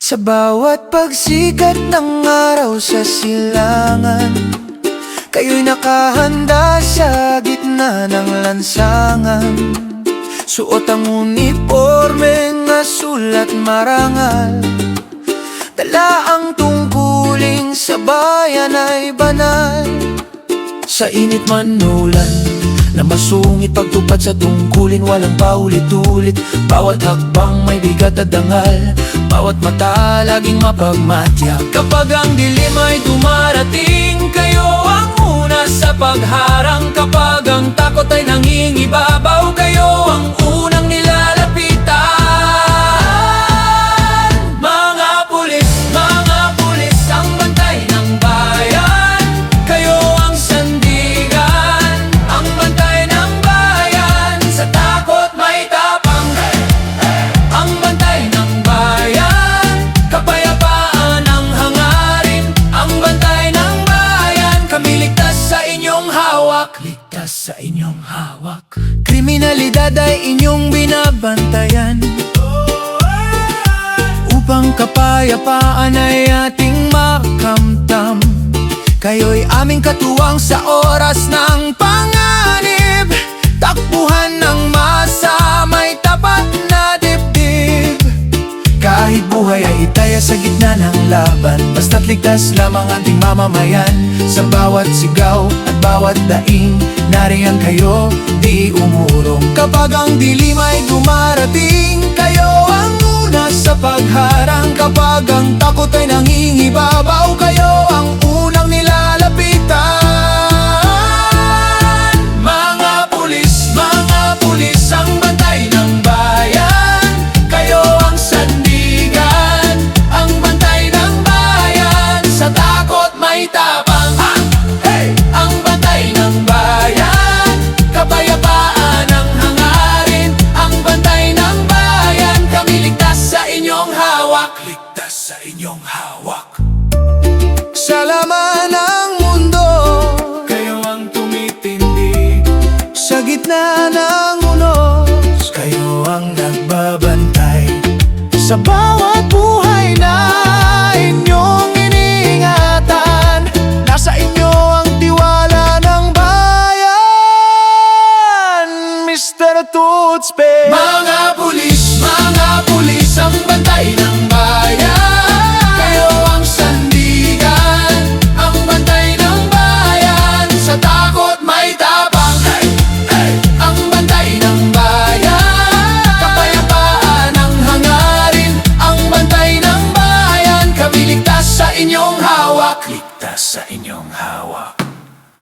Sa bawat pagsikat ng araw sa silangan, kayo'y nakahanda sa gitna ng lansangan. Suot ang unipormeng asul at marangal, dala ang tungkuling sa bayan ay banal. Sa init man ulan, na masungit pagtupad sa tungkulin, walang paulit-ulit. Bawat hakbang may bigat at dangal, bawat mata laging mapagmatya. Kapag ang dilim ay dumarating, kayo ang una sa pagharang. Kapag ang takot ay nangingibabaw, kayo ang unang nilalapitan. Mga pulis, ang bantay ng bayan, kayo ang sandigan, ang bantay ng bayan. Sa takot may tapang, ang bantay ng bayan, kapayapaan ang hangarin, ang bantay ng bayan. Kami ligtas sa inyong hawak, ligtas sa inyong hawak. Kriminalidad ay inyong binabantayan, upang kapayapaan ay ating makamtam. Kayo'y aming katuwang sa oras ng panganib, takbuhan ng masa, may tapat na dibdib. Kahit buhay ay itaya sa gitna ng laban, basta't ligtas lamang ating mamamayan. Sa bawat sigaw at bawat daing, nariyan kayo, di umurong. Kapag ang dilim ay dumarating, kayo ang una sa pagharang. Kapag ang takot ay nangingibabaw, kayo ang unang nilalapitan. Mga pulis, ang bantay ng bayan, kayo ang sandigan, ang bantay ng bayan. Sa takot may tapang, ang bantay ng bayan, kapayapaan ang hangarin, ang bantay ng bayan. Kami ligtas sa inyong hawak, ligtas sa inyong hawak. Sa laman ng mundo, kayo ang tumitindig. Sa gitna ng unos, kayo ang nagbabantay. Sa bawat buhay na inyong iniingatan, nasa inyo ang tiwala ng bayan. Mr. Tootspe. Mga pulis, ang bantay ng bayan, kayo ang sandigan, ang bantay ng bayan. Sa takot may tapang, ang bantay ng bayan, kapayapaan ang hangarin, ang bantay ng bayan. Kami ligtas sa inyong hawak, ligtas sa inyong hawak.